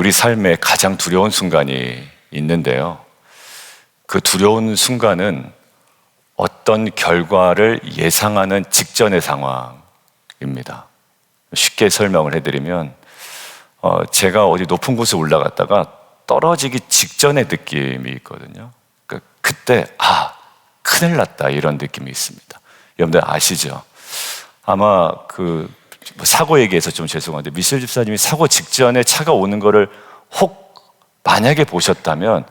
우리 삶에 가장 두려운 순간이 있는데요. 그 두려운 순간은 어떤 결과를 예상하는 직전의 상황입니다. 쉽게 설명을 해드리면 제가 어디 높은 곳에 올라갔다가 떨어지기 직전의 느낌이 있거든요. 그때 큰일 났다 이런 느낌이 있습니다. 여러분들 아시죠? 아마 사고 얘기해서 좀 죄송한데 미셸 집사님이 사고 직전에 차가 오는 거를 혹 만약에 보셨다면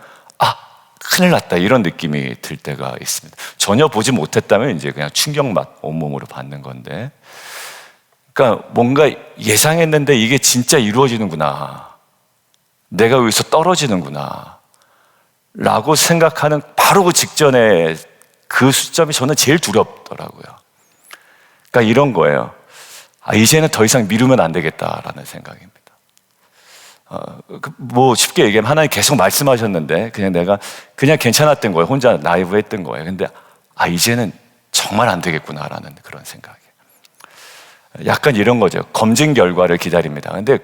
큰일 났다 이런 느낌이 들 때가 있습니다. 전혀 보지 못했다면 이제 그냥 충격만 온몸으로 받는 건데, 그러니까 뭔가 예상했는데 이게 진짜 이루어지는구나, 내가 여기서 떨어지는구나 라고 생각하는 바로 그 직전에 그 시점이 저는 제일 두렵더라고요. 그러니까 이런 거예요. 이제는 더 이상 미루면 안 되겠다라는 생각입니다. 쉽게 얘기하면 하나님 계속 말씀하셨는데 내가 그냥 괜찮았던 거예요. 혼자 나이브 했던 거예요. 근데 이제는 정말 안 되겠구나라는 그런 생각이에요. 약간 이런 거죠. 검진 결과를 기다립니다. 근데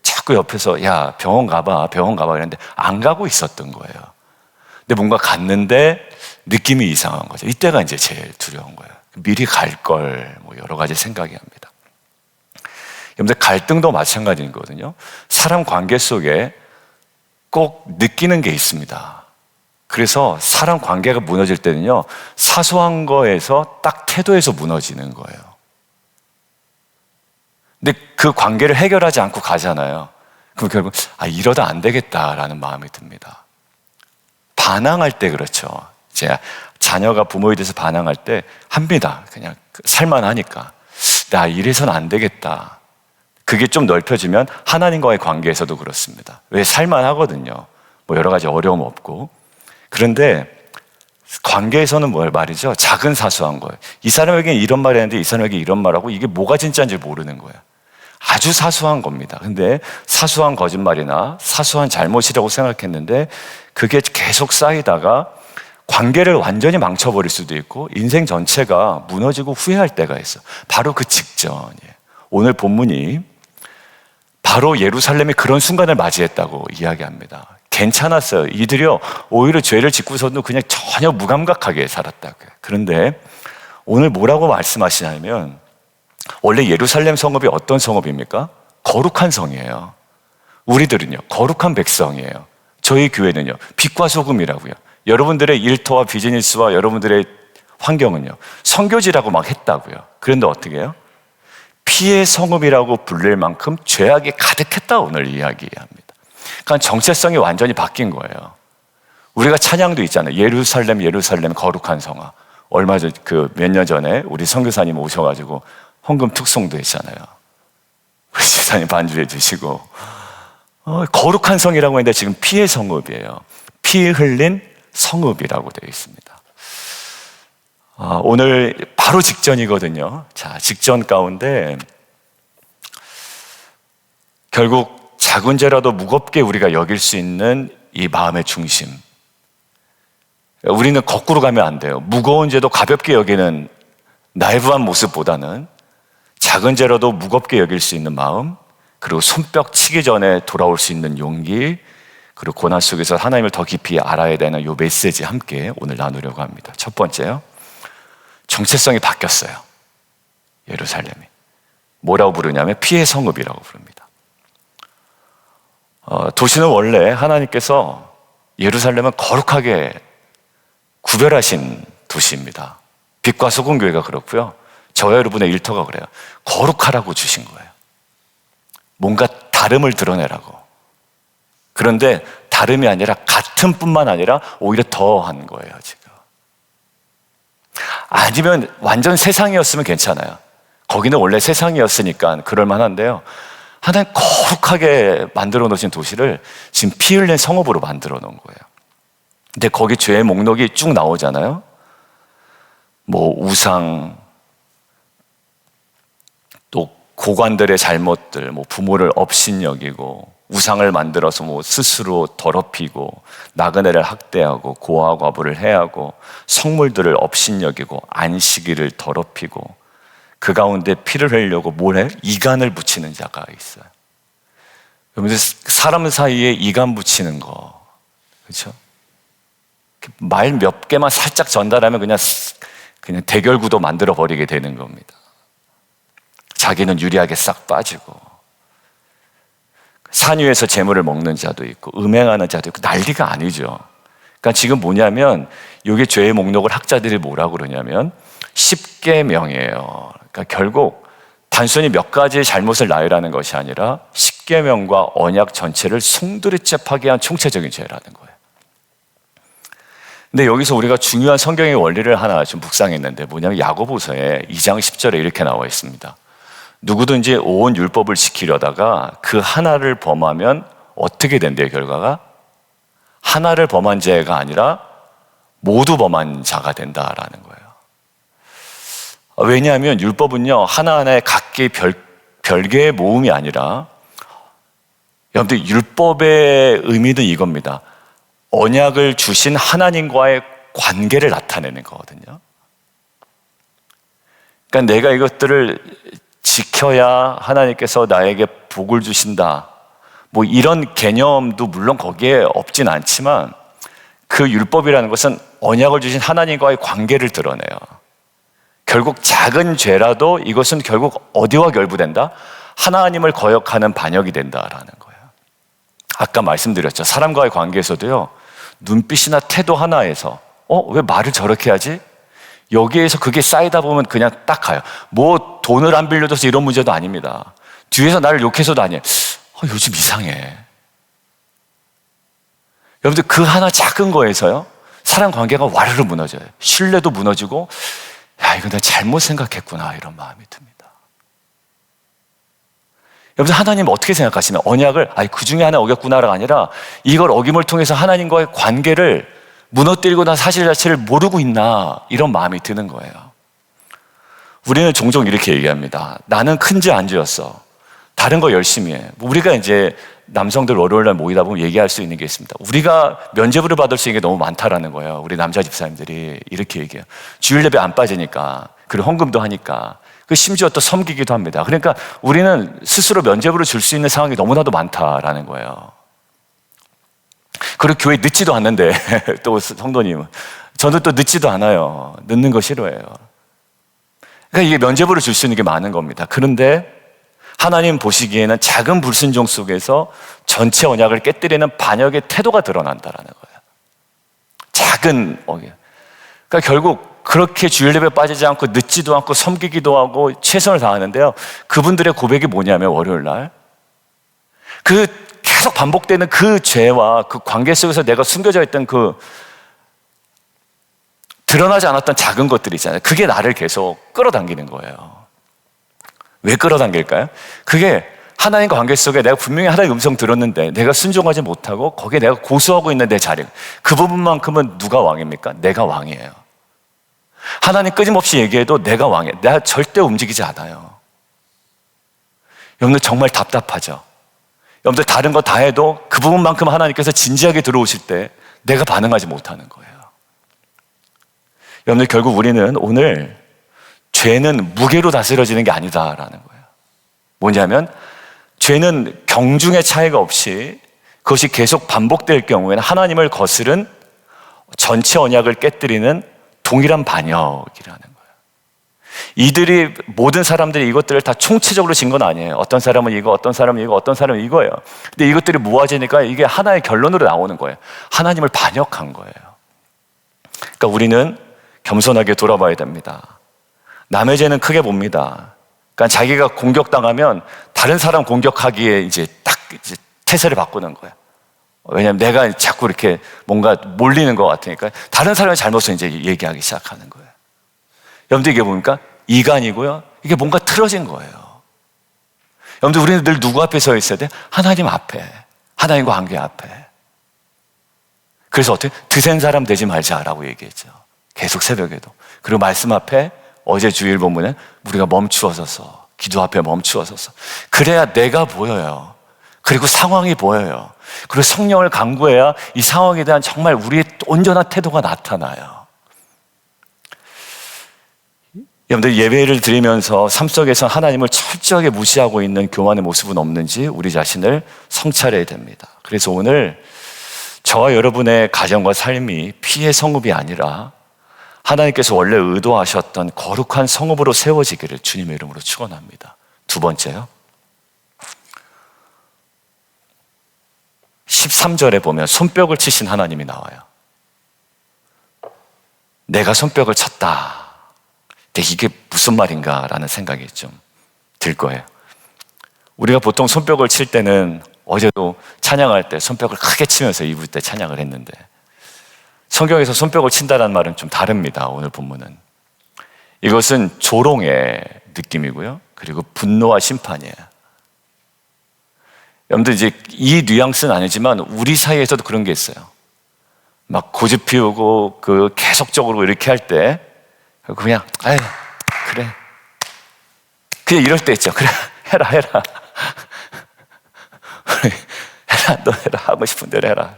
자꾸 옆에서 야 병원 가봐 이랬는데 안 가고 있었던 거예요. 근데 뭔가 갔는데 느낌이 이상한 거죠. 이때가 이제 제일 두려운 거예요. 미리 갈 걸 여러 가지 생각이 합니다. 여러분들 갈등도 마찬가지거든요. 사람 관계 속에 꼭 느끼는 게 있습니다. 그래서 사람 관계가 무너질 때는요, 사소한 거에서 딱 태도에서 무너지는 거예요. 근데 그 관계를 해결하지 않고 가잖아요. 그럼 결국 이러다 안 되겠다라는 마음이 듭니다. 반항할 때 그렇죠. 제 자녀가 부모에 대해서 반항할 때 합니다. 그냥 살만하니까 나 이래서는 안 되겠다. 그게 좀 넓혀지면 하나님과의 관계에서도 그렇습니다. 왜 살만하거든요. 여러 가지 어려움 없고. 그런데 관계에서는 말이죠. 작은 사소한 거예요. 이 사람에게 이런 말 했는데 이 사람에게 이런 말하고 이게 뭐가 진짜인지 모르는 거예요. 아주 사소한 겁니다. 근데 사소한 거짓말이나 사소한 잘못이라고 생각했는데 그게 계속 쌓이다가 관계를 완전히 망쳐버릴 수도 있고 인생 전체가 무너지고 후회할 때가 있어요. 바로 그 직전이에요. 오늘 본문이 바로 예루살렘이 그런 순간을 맞이했다고 이야기합니다. 괜찮았어요. 이들이요 오히려 죄를 짓고서도 그냥 전혀 무감각하게 살았다고요. 그런데 오늘 뭐라고 말씀하시냐면 원래 예루살렘 성읍이 어떤 성읍입니까? 거룩한 성이에요. 우리들은요 거룩한 백성이에요. 저희 교회는요 빛과 소금이라고요. 여러분들의 일터와 비즈니스와 여러분들의 환경은요 선교지라고 막 했다고요. 그런데 어떻게 해요? 피의 성읍이라고 불릴 만큼 죄악이 가득했다 오늘 이야기합니다. 그러니까 정체성이 완전히 바뀐 거예요. 우리가 찬양도 있잖아요. 예루살렘 예루살렘 거룩한 성아. 얼마 전 몇 년 전에 우리 선교사님 오셔가지고 헌금 특송도 했잖아요. 우리 집사님 반주해 주시고 거룩한 성이라고 했는데 지금 피의 성읍이에요. 피 흘린 성읍이라고 되어 있습니다. 오늘 바로 직전이거든요. 자, 직전 가운데 결국 작은 죄라도 무겁게 우리가 여길 수 있는 이 마음의 중심. 우리는 거꾸로 가면 안 돼요. 무거운 죄도 가볍게 여기는 나이브한 모습보다는 작은 죄라도 무겁게 여길 수 있는 마음, 그리고 손뼉 치기 전에 돌아올 수 있는 용기, 그리고 고난 속에서 하나님을 더 깊이 알아야 되는 이 메시지 함께 오늘 나누려고 합니다. 첫 번째요. 정체성이 바뀌었어요. 예루살렘이. 뭐라고 부르냐면 피의 성읍이라고 부릅니다. 도시는 원래 하나님께서 예루살렘은 거룩하게 구별하신 도시입니다. 빛과 소금 교회가 그렇고요. 저와 여러분의 일터가 그래요. 거룩하라고 주신 거예요. 뭔가 다름을 드러내라고. 그런데 다름이 아니라 같은 뿐만 아니라 오히려 더한 거예요, 지금. 아니면 완전 세상이었으면 괜찮아요. 거기는 원래 세상이었으니까 그럴 만한데요. 하나님 거룩하게 만들어 놓으신 도시를 지금 피 흘린 성읍으로 만들어 놓은 거예요. 근데 거기 죄의 목록이 쭉 나오잖아요. 우상, 또 고관들의 잘못들, 부모를 업신여기고 우상을 만들어서 스스로 더럽히고 나그네를 학대하고 고아 과부를 해하고 성물들을 업신여기고 안식일을 더럽히고 그 가운데 피를 흘리려고 뭘 해? 이간을 묻히는 자가 있어요. 여러분들 사람 사이에 이간 붙이는 거, 그렇죠? 말 몇 개만 살짝 전달하면 그냥 대결 구도 만들어 버리게 되는 겁니다. 자기는 유리하게 싹 빠지고, 산 위에서 재물을 먹는 자도 있고 음행하는 자도 있고 난리가 아니죠. 그러니까 지금 뭐냐면 이게 죄의 목록을 학자들이 뭐라고 그러냐면 10계명이에요. 그러니까 결국 단순히 몇 가지의 잘못을 나열하는 것이 아니라 10계명과 언약 전체를 송두리째 파괴한 총체적인 죄라는 거예요. 근데 여기서 우리가 중요한 성경의 원리를 하나 좀 묵상했는데 뭐냐면 야고보서에 2장 10절에 이렇게 나와 있습니다. 누구든지 온 율법을 지키려다가 그 하나를 범하면 어떻게 된대요, 결과가? 하나를 범한 죄가 아니라 모두 범한 자가 된다라는 거예요. 왜냐하면 율법은요, 하나하나의 각기 별개의 모음이 아니라, 여러분들 율법의 의미는 이겁니다. 언약을 주신 하나님과의 관계를 나타내는 거거든요. 그러니까 내가 이것들을 지켜야 하나님께서 나에게 복을 주신다. 뭐 이런 개념도 물론 거기에 없진 않지만 그 율법이라는 것은 언약을 주신 하나님과의 관계를 드러내요. 결국 작은 죄라도 이것은 결국 어디와 결부된다? 하나님을 거역하는 반역이 된다라는 거예요. 아까 말씀드렸죠. 사람과의 관계에서도요, 눈빛이나 태도 하나에서 왜 말을 저렇게 하지? 여기에서 그게 쌓이다 보면 그냥 딱 가요. 뭐 돈을 안 빌려줘서 이런 문제도 아닙니다. 뒤에서 나를 욕해서도 아니에요. 요즘 이상해. 여러분들 그 하나 작은 거에서요, 사람 관계가 와르르 무너져요. 신뢰도 무너지고, 야, 이거 내가 잘못 생각했구나, 이런 마음이 듭니다. 여러분들 하나님 어떻게 생각하시나요? 언약을 그 중에 하나 어겼구나가 아니라 이걸 어김을 통해서 하나님과의 관계를 무너뜨리고 난 사실 자체를 모르고 있나, 이런 마음이 드는 거예요. 우리는 종종 이렇게 얘기합니다. 나는 큰 죄 안 지었어. 다른 거 열심히 해. 우리가 이제 남성들 월요일날 모이다 보면 얘기할 수 있는 게 있습니다. 우리가 면죄부를 받을 수 있는 게 너무 많다라는 거예요. 우리 남자 집사님들이 이렇게 얘기해요. 주일 예배 안 빠지니까, 그리고 헌금도 하니까, 심지어 또 섬기기도 합니다. 그러니까 우리는 스스로 면죄부를 줄 수 있는 상황이 너무나도 많다라는 거예요. 그리고 교회 늦지도 않는데 또 성도님은, 저는 또 늦지도 않아요. 늦는 거 싫어해요. 그러니까 이게 면죄부를 줄 수 있는 게 많은 겁니다. 그런데 하나님 보시기에는 작은 불순종 속에서 전체 언약을 깨뜨리는 반역의 태도가 드러난다라는 거예요. 작은 언약. 그러니까 결국 그렇게 주일 예배 빠지지 않고 늦지도 않고 섬기기도 하고 최선을 다하는데요, 그분들의 고백이 뭐냐면 월요일 날 계속 반복되는 그 죄와 그 관계 속에서 내가 숨겨져 있던 드러나지 않았던 작은 것들이 있잖아요. 그게 나를 계속 끌어당기는 거예요. 왜 끌어당길까요? 그게 하나님과 관계 속에 내가 분명히 하나님의 음성 들었는데 내가 순종하지 못하고 거기에 내가 고수하고 있는 내 자리, 그 부분만큼은 누가 왕입니까? 내가 왕이에요. 하나님 끊임없이 얘기해도 내가 왕이에요. 내가 절대 움직이지 않아요. 여러분들 정말 답답하죠? 여러분들 다른 거 다 해도 그 부분만큼 하나님께서 진지하게 들어오실 때 내가 반응하지 못하는 거예요. 여러분들 결국 우리는 오늘 죄는 무게로 다스려지는 게 아니다라는 거예요. 뭐냐면 죄는 경중의 차이가 없이 그것이 계속 반복될 경우에는 하나님을 거스른 전체 언약을 깨뜨리는 동일한 반역이라는 거예요. 이들이, 모든 사람들이 이것들을 다 총체적으로 진 건 아니에요. 어떤 사람은 이거, 어떤 사람은 이거, 어떤 사람은 이거예요. 근데 이것들이 모아지니까 이게 하나의 결론으로 나오는 거예요. 하나님을 반역한 거예요. 그러니까 우리는 겸손하게 돌아봐야 됩니다. 남의 죄는 크게 봅니다. 그러니까 자기가 공격당하면 다른 사람 공격하기에 이제 태세를 바꾸는 거예요. 왜냐하면 내가 자꾸 이렇게 뭔가 몰리는 것 같으니까 다른 사람의 잘못을 이제 얘기하기 시작하는 거예요. 여러분들 이게 뭡니까? 이간이고요. 이게 뭔가 틀어진 거예요. 여러분들 우리는 늘 누구 앞에 서 있어야 돼? 하나님 앞에. 하나님과 관계 앞에. 그래서 어떻게? 드센 사람 되지 말자라고 얘기했죠. 계속 새벽에도. 그리고 말씀 앞에, 어제 주일 본문에 우리가 멈추어서서, 기도 앞에 멈추어서서. 그래야 내가 보여요. 그리고 상황이 보여요. 그리고 성령을 간구해야 이 상황에 대한 정말 우리의 온전한 태도가 나타나요. 여러분들 예배를 드리면서 삶 속에서 하나님을 철저하게 무시하고 있는 교만의 모습은 없는지 우리 자신을 성찰해야 됩니다. 그래서 오늘 저와 여러분의 가정과 삶이 피의 성읍이 아니라 하나님께서 원래 의도하셨던 거룩한 성읍으로 세워지기를 주님의 이름으로 축원합니다. 두 번째요. 13절에 보면 손뼉을 치신 하나님이 나와요. 내가 손뼉을 쳤다. 근데 이게 무슨 말인가라는 생각이 좀 들 거예요. 우리가 보통 손뼉을 칠 때는 어제도 찬양할 때 손뼉을 크게 치면서 이불 때 찬양을 했는데 성경에서 손뼉을 친다는 말은 좀 다릅니다. 오늘 본문은. 이것은 조롱의 느낌이고요. 그리고 분노와 심판이에요. 여러분들 이제 이 뉘앙스는 아니지만 우리 사이에서도 그런 게 있어요. 막 고집 피우고 계속적으로 이렇게 할 때 그냥 아유 그래 그냥 이럴 때 있죠. 그래 해라 해라 너 해라 하고 싶은 대로 해라.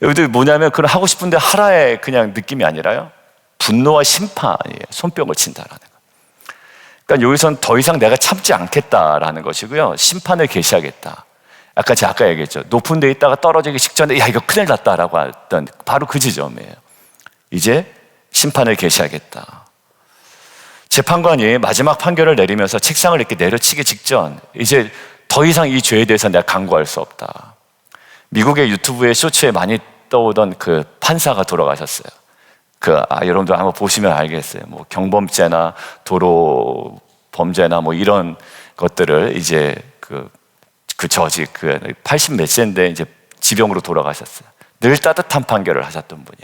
여기도 뭐냐면 그런 하고 싶은 대로 하라의 그냥 느낌이 아니라요. 분노와 심판이에요. 손뼉을 친다라는 거. 그러니까 여기서는 더 이상 내가 참지 않겠다라는 것이고요. 심판을 계시하겠다. 아까 얘기했죠. 높은 데 있다가 떨어지기 직전에 야 이거 큰일 났다라고 했던 바로 그 지점이에요. 이제 심판을 계시하겠다. 재판관이 마지막 판결을 내리면서 책상을 이렇게 내려치기 직전 이제 더 이상 이 죄에 대해서 내가 강구할 수 없다. 미국의 유튜브에 쇼츠에 많이 떠오던 그 판사가 돌아가셨어요. 여러분들 한번 보시면 알겠어요. 뭐 경범죄나 도로 범죄나 뭐 이런 것들을 이제 그 저지 80 몇 세인데 이제 지병으로 돌아가셨어요. 늘 따뜻한 판결을 하셨던 분이.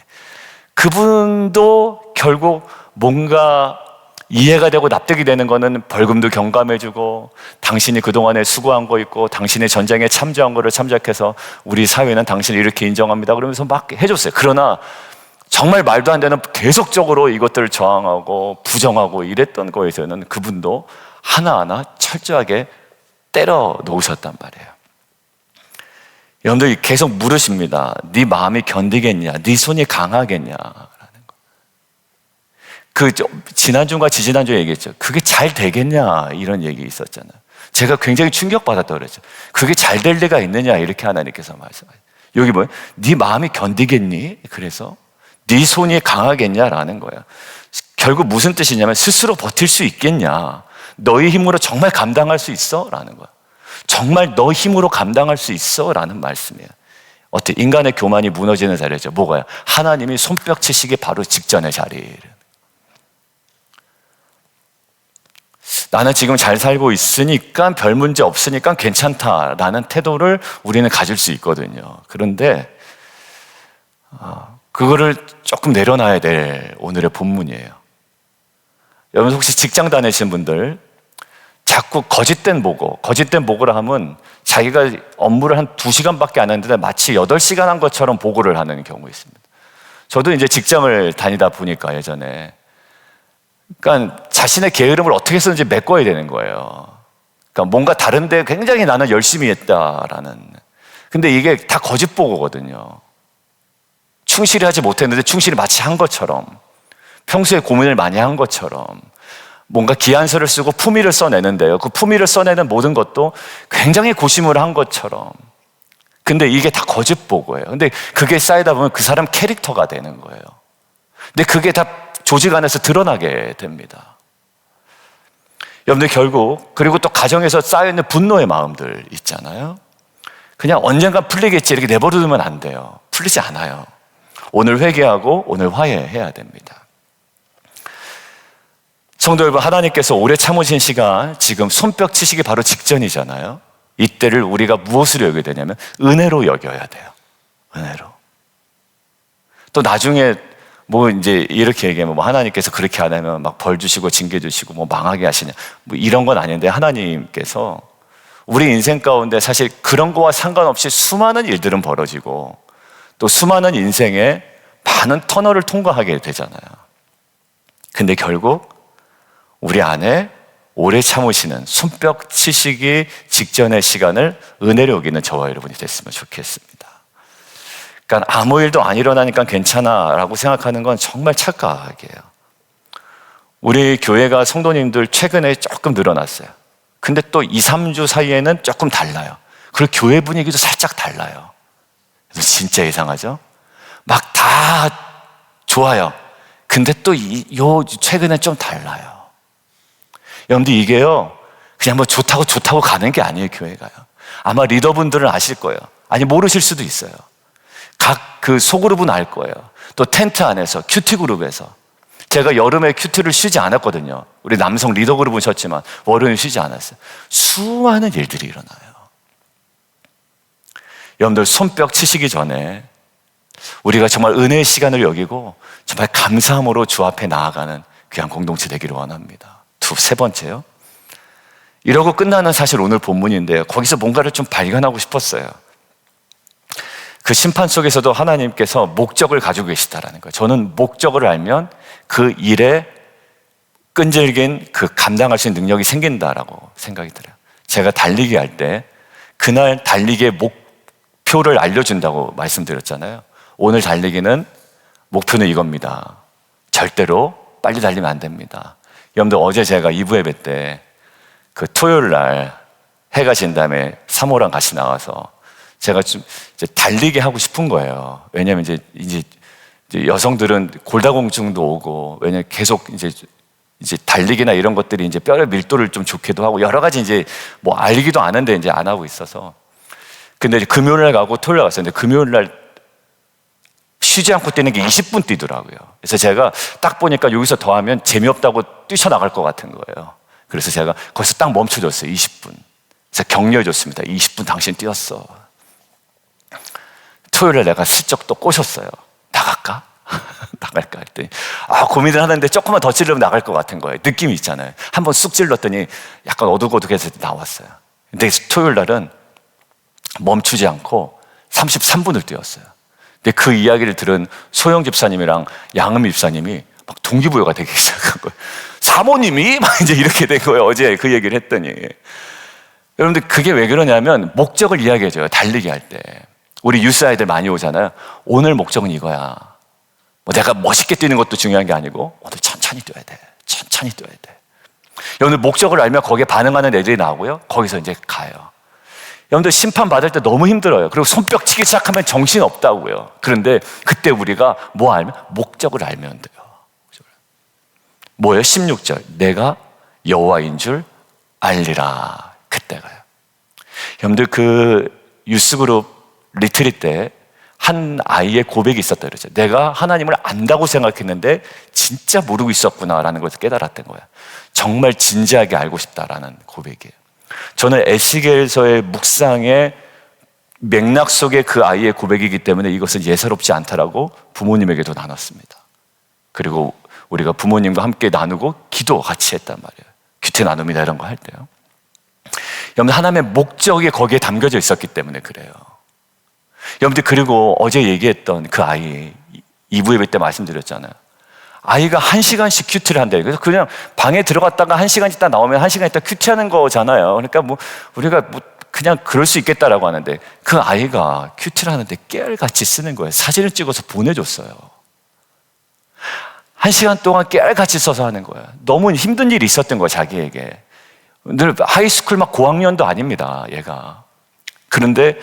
그분도 결국 뭔가 이해가 되고 납득이 되는 거는 벌금도 경감해주고 당신이 그동안에 수고한 거 있고 당신의 전쟁에 참조한 거를 참작해서 우리 사회는 당신을 이렇게 인정합니다 그러면서 막 해줬어요. 그러나 정말 말도 안 되는 계속적으로 이것들을 저항하고 부정하고 이랬던 거에서는 그분도 하나하나 철저하게 때려 놓으셨단 말이에요. 여러분들 계속 물으십니다. 네 마음이 견디겠냐? 네 손이 강하겠냐? 지난주인가 지지난주에 얘기했죠. 그게 잘 되겠냐? 이런 얘기 있었잖아요. 제가 굉장히 충격받았다고 그랬죠. 그게 잘 될 리가 있느냐? 이렇게 하나님께서 말씀하세요. 여기 뭐예요? 네 마음이 견디겠니? 그래서 네 손이 강하겠냐라는 거예요. 결국 무슨 뜻이냐면 스스로 버틸 수 있겠냐? 너의 힘으로 정말 감당할 수 있어? 라는 거예요. 정말 너 힘으로 감당할 수 있어? 라는 말씀이에요. 어때? 인간의 교만이 무너지는 자리죠. 뭐가요? 하나님이 손뼉 치시기 바로 직전의 자리를. 나는 지금 잘 살고 있으니까 별 문제 없으니까 괜찮다라는 태도를 우리는 가질 수 있거든요. 그런데 그거를 조금 내려놔야 될 오늘의 본문이에요. 여러분 혹시 직장 다니시는 분들 자꾸 거짓된 보고를 하면 자기가 업무를 한 2시간밖에 안 했는데 마치 8시간 한 것처럼 보고를 하는 경우 있습니다. 저도 이제 직장을 다니다 보니까 예전에 그러니까 자신의 게으름을 어떻게 쓰는지 메꿔야 되는 거예요. 그러니까 뭔가 다른데 굉장히 나는 열심히 했다라는. 근데 이게 다 거짓 보고거든요. 충실히 하지 못했는데 충실히 마치 한 것처럼, 평소에 고민을 많이 한 것처럼, 뭔가 기한서를 쓰고 품위를 써내는데요. 그 품위를 써내는 모든 것도 굉장히 고심을 한 것처럼. 근데 이게 다 거짓 보고예요. 근데 그게 쌓이다 보면 그 사람 캐릭터가 되는 거예요. 근데 그게 다 조직 안에서 드러나게 됩니다. 여러분들 결국 그리고 또 가정에서 쌓여있는 분노의 마음들 있잖아요. 그냥 언젠가 풀리겠지 이렇게 내버려두면 안 돼요. 풀리지 않아요. 오늘 회개하고 오늘 화해해야 됩니다. 성도 여러분, 하나님께서 오래 참으신 시간 지금 손뼉 치시기 바로 직전이잖아요. 이때를 우리가 무엇으로 여겨야 되냐면 은혜로 여겨야 돼요. 은혜로. 또 나중에 뭐 이제 이렇게 얘기하면 뭐 하나님께서 그렇게 안 하면 막 벌 주시고 징계 주시고 뭐 망하게 하시냐 뭐 이런 건 아닌데 하나님께서 우리 인생 가운데 사실 그런 거와 상관없이 수많은 일들은 벌어지고 또 수많은 인생에 많은 터널을 통과하게 되잖아요. 근데 결국 우리 안에 오래 참으시는 손뼉 치시기 직전의 시간을 은혜로 여기는 저와 여러분이 됐으면 좋겠습니다. 그러니까 아무 일도 안 일어나니까 괜찮아 라고 생각하는 건 정말 착각이에요. 우리 교회가 성도님들 최근에 조금 늘어났어요. 근데 또 2, 3주 사이에는 조금 달라요. 그리고 교회 분위기도 살짝 달라요. 그래서 진짜 이상하죠? 막 다 좋아요. 근데 또 최근에 좀 달라요. 여러분들 이게요, 그냥 뭐 좋다고 가는 게 아니에요, 교회가요. 아마 리더분들은 아실 거예요. 아니, 모르실 수도 있어요. 각 그 소그룹은 알 거예요. 또 텐트 안에서, 큐티 그룹에서. 제가 여름에 큐티를 쉬지 않았거든요. 우리 남성 리더 그룹은 쉬었지만 월요일 쉬지 않았어요. 수많은 일들이 일어나요. 여러분들 손뼉 치시기 전에 우리가 정말 은혜의 시간을 여기고 정말 감사함으로 주 앞에 나아가는 귀한 공동체 되기를 원합니다. 세 번째요. 이러고 끝나는 사실 오늘 본문인데요. 거기서 뭔가를 좀 발견하고 싶었어요. 그 심판 속에서도 하나님께서 목적을 가지고 계시다라는 거예요. 저는 목적을 알면 그 일에 끈질긴 그 감당할 수 있는 능력이 생긴다라고 생각이 들어요. 제가 달리기 할 때 그날 달리기의 목표를 알려준다고 말씀드렸잖아요. 오늘 달리기는 목표는 이겁니다. 절대로 빨리 달리면 안 됩니다. 여러분들 어제 제가 2부 예배 때 그 토요일 날 해가 진 다음에 사모랑 같이 나와서 제가 좀 이제 달리기 하고 싶은 거예요. 왜냐하면 이제 여성들은 골다공증도 오고, 왜냐면 계속 이제 달리기나 이런 것들이 이제 뼈의 밀도를 좀 좋게도 하고 여러 가지 이제 뭐 알기도 아는데 이제 안 하고 있어서. 근데 이제 금요일 날 가고 토요일 날 갔었는데 금요일 날 쉬지 않고 뛰는 게 20분 뛰더라고요. 그래서 제가 딱 보니까 여기서 더 하면 재미없다고 뛰쳐나갈 것 같은 거예요. 그래서 제가 거기서 딱 멈춰줬어요. 20분. 그래서 격려해줬습니다. 20분 당신 뛰었어. 토요일에 내가 슬쩍 또 꼬셨어요. 나갈까? 나갈까 했더니 고민을 하는데 조금만 더 찔러면 나갈 것 같은 거예요. 느낌이 있잖아요. 한번 쑥 찔렀더니 약간 어둑어둑해서 나왔어요. 근데 토요일 날은 멈추지 않고 33분을 뛰었어요. 근데 그 이야기를 들은 소영 집사님이랑 양음 집사님이 막 동기부여가 되기 시작한 거예요. 사모님이 막 이제 이렇게 된 거예요. 어제 그 얘기를 했더니. 여러분들 그게 왜 그러냐면 목적을 이야기해줘요. 달리기 할 때. 우리 유스 아이들 많이 오잖아요. 오늘 목적은 이거야. 뭐 내가 멋있게 뛰는 것도 중요한 게 아니고 오늘 천천히 뛰어야 돼. 천천히 뛰어야 돼. 여러분들 목적을 알면 거기에 반응하는 애들이 나오고요. 거기서 이제 가요. 여러분들 심판 받을 때 너무 힘들어요. 그리고 손뼉 치기 시작하면 정신 없다고요. 그런데 그때 우리가 뭐 알면? 목적을 알면 돼요. 뭐예요? 16절. 내가 여호와인 줄 알리라. 그때가요. 여러분들 그 유스그룹 리트릿 때 한 아이의 고백이 있었다 그러죠. 내가 하나님을 안다고 생각했는데 진짜 모르고 있었구나라는 것을 깨달았던 거예요. 정말 진지하게 알고 싶다라는 고백이에요. 저는 에스겔서의 묵상의 맥락 속에 그 아이의 고백이기 때문에 이것은 예사롭지 않다라고 부모님에게도 나눴습니다. 그리고 우리가 부모님과 함께 나누고 기도 같이 했단 말이에요. 큐티 나눔이나 이런 거 할 때요. 여러분 하나님의 목적이 거기에 담겨져 있었기 때문에 그래요. 여러분들 그리고 어제 얘기했던 그 아이 2부 예배 때 말씀드렸잖아요. 아이가 1시간씩 큐티를 한대요. 그래서 그냥 방에 들어갔다가 1시간 있다 나오면 1시간 있다 큐티하는 거잖아요. 그러니까 뭐 우리가 뭐 그냥 그럴 수 있겠다라고 하는데 그 아이가 큐티를 하는데 깨알같이 쓰는 거예요. 사진을 찍어서 보내줬어요. 1시간 동안 깨알같이 써서 하는 거예요. 너무 힘든 일이 있었던 거예요, 자기에게. 늘 하이스쿨 막 고학년도 아닙니다, 얘가. 그런데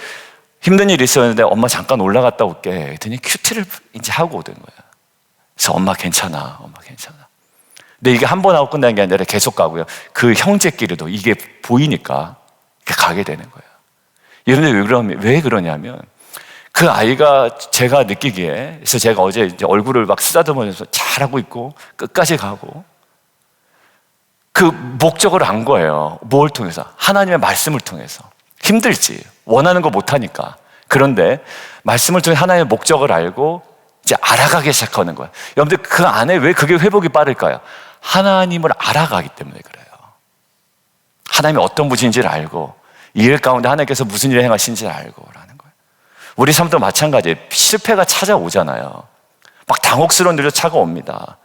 힘든 일이 있었는데 엄마 잠깐 올라갔다 올게 했더니 큐티를 이제 하고 오던 거예요. 그래서 엄마 괜찮아. 근데 이게 한 번 하고 끝나는 게 아니라 계속 가고요. 그 형제끼리도 이게 보이니까 가게 되는 거예요. 여러분들 왜 그러냐면 그 아이가 제가 느끼기에, 그래서 제가 어제 이제 얼굴을 막 쓰다듬으면서 잘하고 있고 끝까지 가고 그 목적을 안 거예요. 뭘 통해서? 하나님의 말씀을 통해서. 힘들지. 원하는 거 못하니까. 그런데 말씀을 통해 하나님의 목적을 알고 이제 알아가기 시작하는 거예요. 여러분들 그 안에 왜 그게 회복이 빠를까요? 하나님을 알아가기 때문에 그래요. 하나님이 어떤 분인지를 알고 이 일 가운데 하나님께서 무슨 일을 행하신지를 알고 라는 거예요. 우리 삶도 마찬가지예요. 실패가 찾아오잖아요. 막 당혹스러운 일도 찾아옵니다.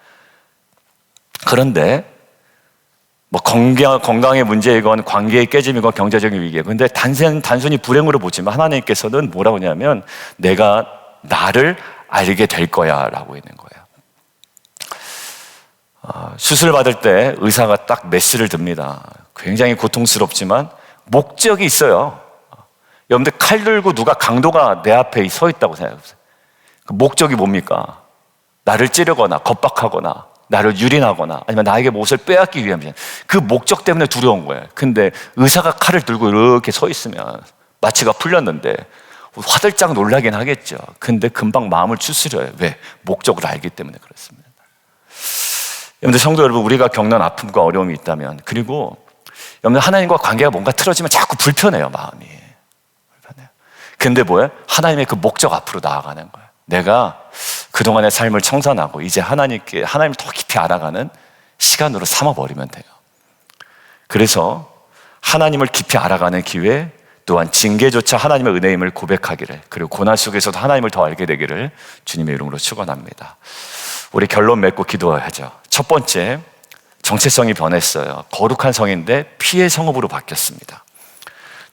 그런데 뭐 건강의 문제이건 관계의 깨짐이건 경제적인 위기이건 근데 단순히 불행으로 보지만 하나님께서는 뭐라고 하냐면 내가 나를 알게 될 거야 라고 있는 거예요. 수술 받을 때 의사가 딱 메스를 듭니다. 굉장히 고통스럽지만 목적이 있어요. 여러분들 칼 들고 누가 강도가 내 앞에 서 있다고 생각해보세요. 그 목적이 뭡니까? 나를 찌르거나 겁박하거나 나를 유린하거나 아니면 나에게 무엇을 빼앗기 위함이잖아요. 그 목적 때문에 두려운 거예요. 근데 의사가 칼을 들고 이렇게 서 있으면 마취가 풀렸는데 화들짝 놀라긴 하겠죠. 근데 금방 마음을 추스려요. 왜? 목적을 알기 때문에 그렇습니다. 여러분들 성도 여러분, 우리가 겪는 아픔과 어려움이 있다면, 그리고 여러분들 하나님과 관계가 뭔가 틀어지면 자꾸 불편해요. 마음이 불편해요. 근데 뭐예요? 하나님의 그 목적 앞으로 나아가는 거예요. 내가 그동안의 삶을 청산하고 이제 하나님을 더 깊이 알아가는 시간으로 삼아버리면 돼요. 그래서 하나님을 깊이 알아가는 기회, 또한 징계조차 하나님의 은혜임을 고백하기를, 그리고 고난 속에서도 하나님을 더 알게 되기를 주님의 이름으로 축원합니다. 우리 결론 맺고 기도해야죠. 첫 번째, 정체성이 변했어요. 거룩한 성인데 피의 성읍으로 바뀌었습니다.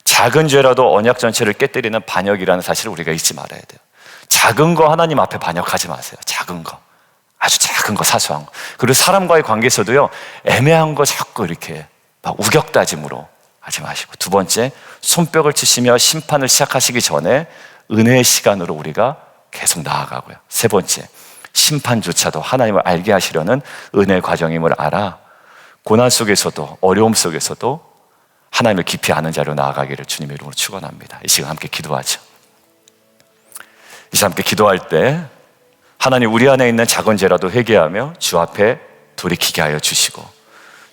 작은 죄라도 언약 전체를 깨뜨리는 반역이라는 사실을 우리가 잊지 말아야 돼요. 작은 거 하나님 앞에 반역하지 마세요. 작은 거, 아주 작은 거, 사소한 거. 그리고 사람과의 관계에서도요, 애매한 거 자꾸 이렇게 막 우격다짐으로 하지 마시고. 두 번째, 손뼉을 치시며 심판을 시작하시기 전에 은혜의 시간으로 우리가 계속 나아가고요. 세 번째, 심판조차도 하나님을 알게 하시려는 은혜의 과정임을 알아 고난 속에서도 어려움 속에서도 하나님을 깊이 아는 자로 나아가기를 주님의 이름으로 축원합니다. 이 시간 함께 기도하죠. 이 시간 함께 기도할 때 하나님, 우리 안에 있는 작은 죄라도 회개하며 주 앞에 돌이키게 하여 주시고,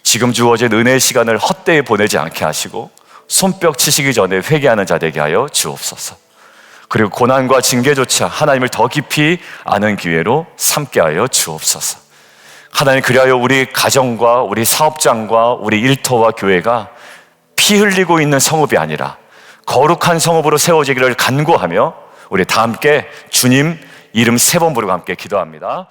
지금 주어진 은혜의 시간을 헛되이 보내지 않게 하시고 손뼉 치시기 전에 회개하는 자 되게 하여 주옵소서. 그리고 고난과 징계조차 하나님을 더 깊이 아는 기회로 삼게 하여 주옵소서. 하나님, 그리하여 우리 가정과 우리 사업장과 우리 일터와 교회가 피 흘리고 있는 성읍이 아니라 거룩한 성읍으로 세워지기를 간구하며 우리 다 함께 주님 이름 3번 부르고 함께 기도합니다.